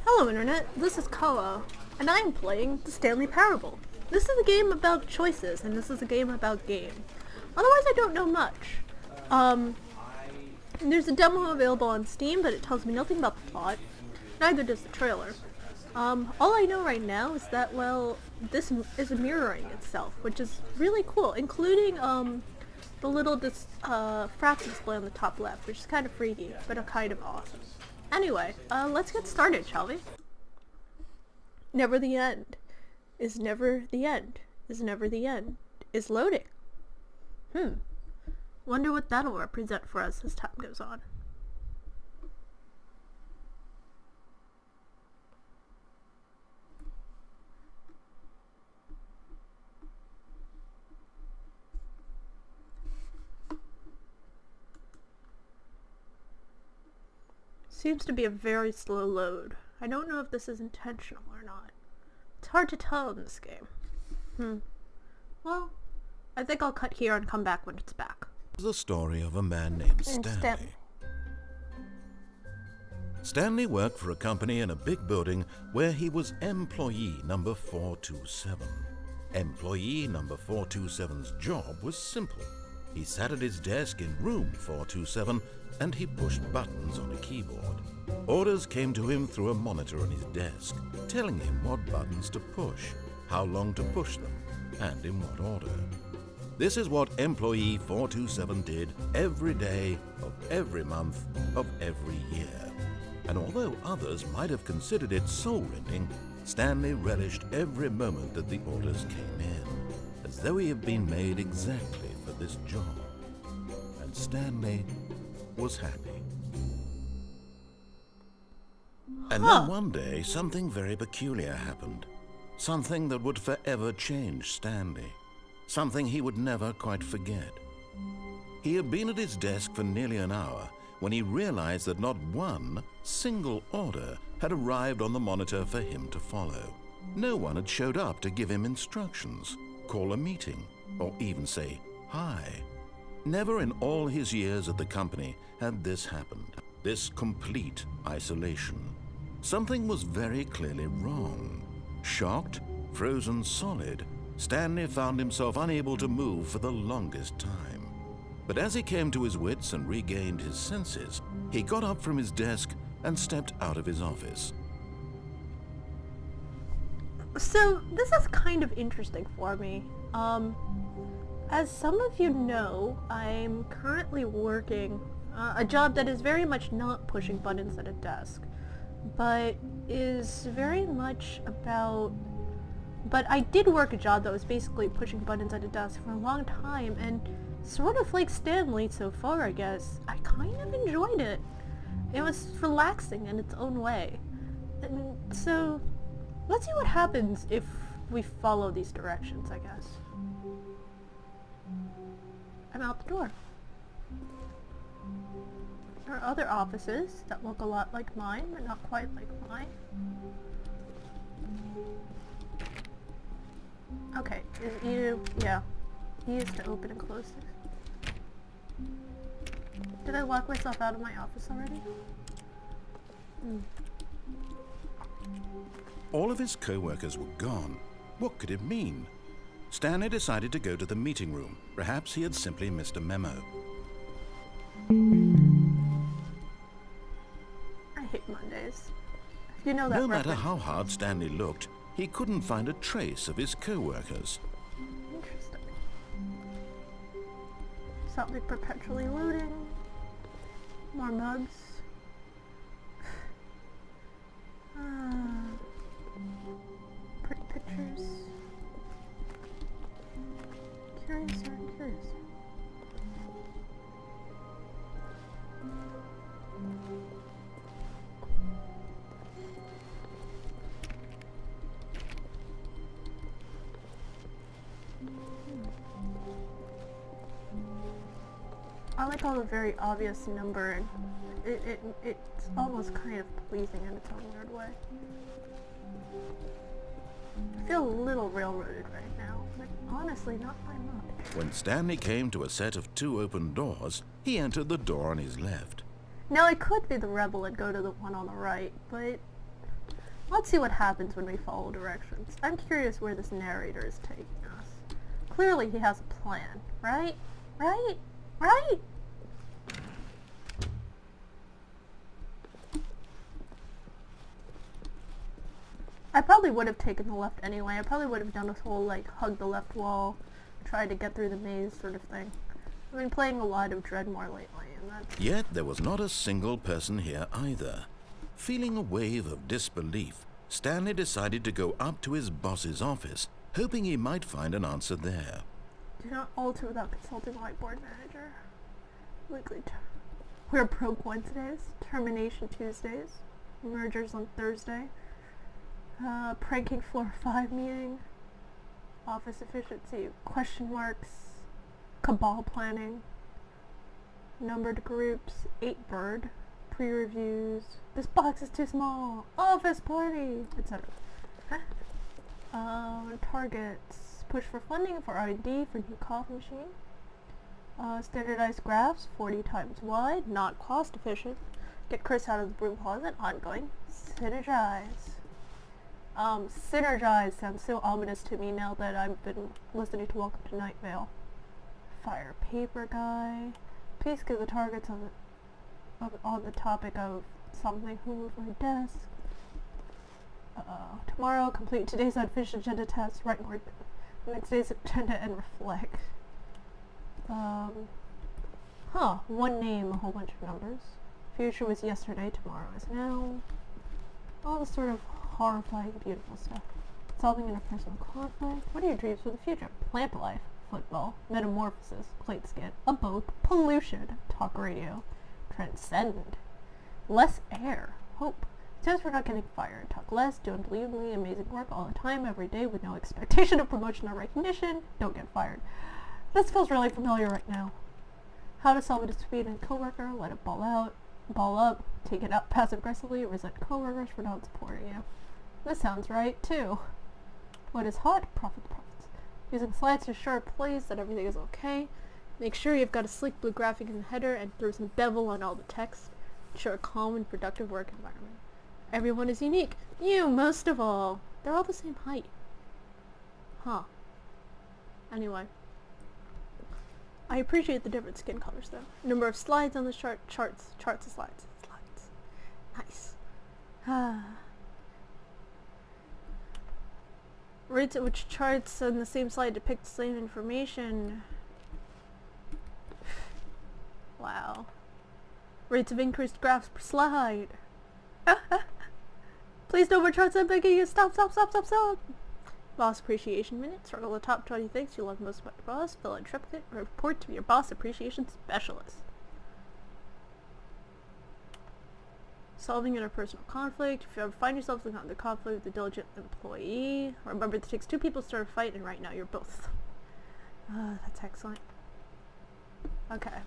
Hello Internet, this is Kawa, and I am playing the Stanley Parable. This is a game about choices, and this is a game about game. Otherwise I don't know much. There's a demo available on Steam, but it tells me nothing about the plot. Neither does the trailer. All I know right now is that, well, this is mirroring itself, which is really cool, including, the little fraps display on the top left, which is kind of freaky, but kind of awesome. Anyway, let's get started, shall we? Never the end. Is never the end. Is never the end. Is loading. Wonder what that'll represent for us as time goes on. Seems to be a very slow load. I don't know if this is intentional or not. It's hard to tell in this game. Well, I think I'll cut here and come back when it's back. The story of a man named Stanley. Stanley worked for a company in a big building where he was employee number 427. Employee number 427's job was simple. He sat at his desk in room 427 and he pushed buttons on a keyboard. Orders came to him through a monitor on his desk, telling him what buttons to push, how long to push them, and in what order. This is what employee 427 did every day of every month of every year. And although others might have considered it soul-rending, Stanley relished every moment that the orders came in, as though he had been made exactly for this job. And Stanley was happy. And then one day, something very peculiar happened. Something that would forever change Stanley. Something he would never quite forget. He had been at his desk for nearly an hour when he realized that not one single order had arrived on the monitor for him to follow. No one had showed up to give him instructions, call a meeting, or even say hi. Never in all his years at the company had this happened. This complete isolation. Something was very clearly wrong. Shocked, frozen solid, Stanley found himself unable to move for the longest time. But as he came to his wits and regained his senses, he got up from his desk and stepped out of his office. So, this is kind of interesting for me. As some of you know, I'm currently working a job that is very much not pushing buttons at a desk, but is very much about... But I did work a job that was basically pushing buttons at a desk for a long time, and sort of like Stanley so far, I guess, I kind of enjoyed it. It was relaxing in its own way. And so, let's see what happens if we follow these directions, I guess. I'm out the door. There are other offices that look a lot like mine, but not quite like mine. Okay, yeah. E is to open and close this. Did I lock myself out of my office already? All of his co-workers were gone. What could it mean? Stanley decided to go to the meeting room. Perhaps he had simply missed a memo. I hate Mondays. You know that. No matter how hard Stanley looked, he couldn't find a trace of his co-workers. Interesting. Something perpetually loading. More mugs. Pretty pictures. Curious. I like all the very obvious number, and it's almost kind of pleasing in its own weird way. I feel a little railroaded right now, but honestly not by much. When Stanley came to a set of 2 open doors, he entered the door on his left. Now I could be the rebel and go to the one on the right, but Let's see what happens when we follow directions. I'm curious where this narrator is taking us. Clearly he has a plan, right? Right? Right? I probably would have taken the left anyway. I probably would have done this whole, like, hug the left wall, try to get through the maze sort of thing. I've been playing a lot of Dreadmore lately, and that's... Yet there was not a single person here either. Feeling a wave of disbelief, Stanley decided to go up to his boss's office, hoping he might find an answer there. Do not alter without consulting whiteboard manager. We're broke Wednesdays, termination Tuesdays, mergers on Thursday, pranking floor 5 meeting, office efficiency, question marks, cabal planning, numbered groups, 8-bird, pre-reviews, this box is too small, office party, etc. Targets, push for funding for R&D for new coffee machine, standardized graphs, 40 times wide, not cost efficient, get Chris out of the broom closet, ongoing, synergize. Synergize sounds so ominous to me now that I've been listening to Welcome to Night Vale. Fire paper guy. Please give the targets on the topic of something. Who moved my desk? Tomorrow, complete today's unfinished agenda test, write more next day's agenda and reflect. One name, a whole bunch of numbers. Future was yesterday, tomorrow is now. All this sort of horrifying, beautiful stuff. Solving interpersonal conflict. What are your dreams for the future? Plant life, football, metamorphosis, plate skin, a boat, pollution, talk radio, transcend, less air, hope. Says we're not getting fired. Talk less, do unbelievably amazing work all the time, every day, with no expectation of promotion or recognition. Don't get fired. This feels really familiar right now. How to solve a dispute in a coworker, let it ball up, take it out passive-aggressively, resent coworkers for not supporting you. This sounds right, too. What is hot? Profits. Using slides to assure employees that everything is okay. Make sure you've got a sleek blue graphic in the header and throw some bevel on all the text. Ensure a calm and productive work environment. Everyone is unique. You, most of all. They're all the same height. Huh. Anyway. I appreciate the different skin colors, though. Number of slides on the chart. Charts of slides. Nice. Rates at which charts on the same slide depict the same information. Wow. Rates of increased graphs per slide. Please no more charts, I'm begging you. Stop. Boss appreciation minute. Circle the top 20 things you love most about your boss. Fill in triplicate. Report to your boss appreciation specialist. Solving interpersonal conflict. If you ever find yourself in a conflict with a diligent employee, remember it takes 2 people to start a fight, and right now you're both. That's excellent. Okay.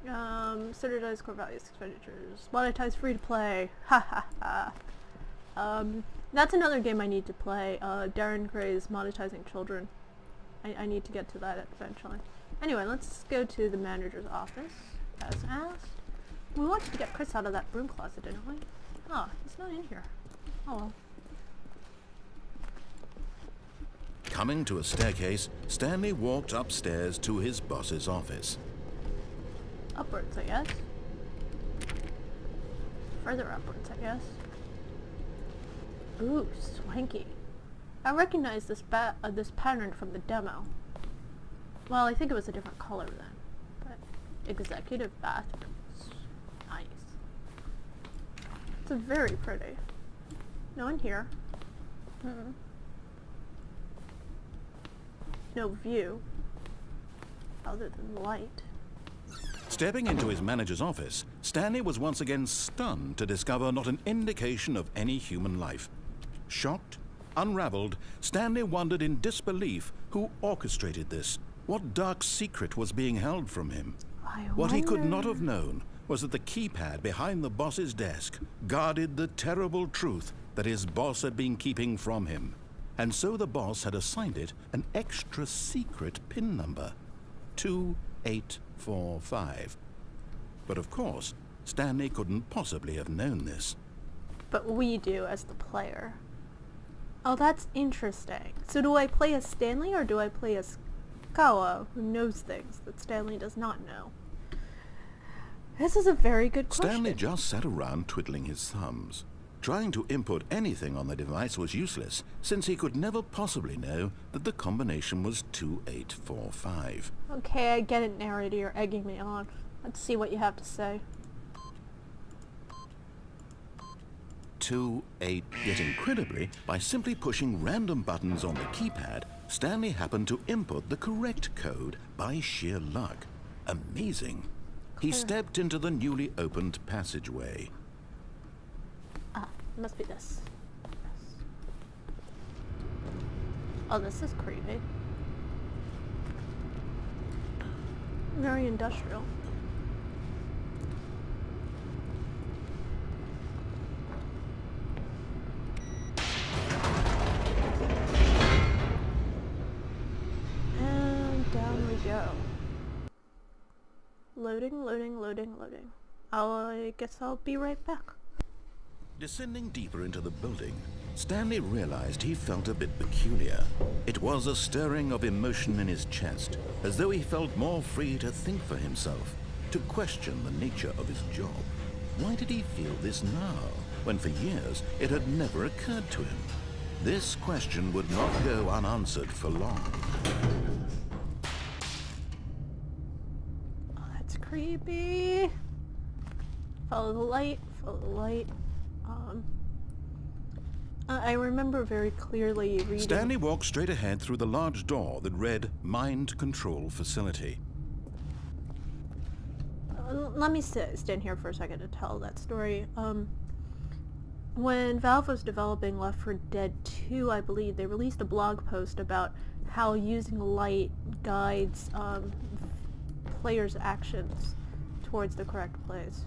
Standardized core values, expenditures. Monetize free to play. That's another game I need to play. Darren Gray's Monetizing Children. I need to get to that eventually. Anyway, let's go to the manager's office, as asked. We wanted to get Chris out of that broom closet, didn't we? Oh, he's not in here. Oh well. Coming to a staircase, Stanley walked upstairs to his boss's office. Upwards, I guess. Further upwards, I guess. Ooh, swanky. I recognize this pattern from the demo. Well, I think it was a different color then. But executive bathrooms. Nice. It's very pretty. No one here. No view. Other than light. Stepping into his manager's office, Stanley was once again stunned to discover not an indication of any human life. Shocked, unraveled, Stanley wondered in disbelief who orchestrated this. What dark secret was being held from him? What he could not have known was that the keypad behind the boss's desk guarded the terrible truth that his boss had been keeping from him. And so the boss had assigned it an extra secret PIN number. 2845. But of course, Stanley couldn't possibly have known this. But we do as the player. Oh, that's interesting. So do I play as Stanley or do I play as Kawa, who knows things that Stanley does not know? This is a very good question. Stanley just sat around twiddling his thumbs. Trying to input anything on the device was useless, since he could never possibly know that the combination was 2845. Okay, I get it, narrator. You're egging me on. Let's see what you have to say. 28. Yet incredibly, by simply pushing random buttons on the keypad, Stanley happened to input the correct code by sheer luck. Amazing. He stepped into the newly opened passageway. Ah, must be this. Oh, this is creepy. Very industrial. And down we go. Loading, loading, loading, loading. I guess I'll be right back. Descending deeper into the building, Stanley realized he felt a bit peculiar. It was a stirring of emotion in his chest, as though he felt more free to think for himself, to question the nature of his job. Why did he feel this now, when for years it had never occurred to him? This question would not go unanswered for long. Oh, that's creepy. Follow the light, follow the light. I remember very clearly reading... Stanley walked straight ahead through the large door that read Mind Control Facility. Let me stand here for a second to tell that story. When Valve was developing Left 4 Dead 2, I believe, they released a blog post about how using light guides players' actions towards the correct place.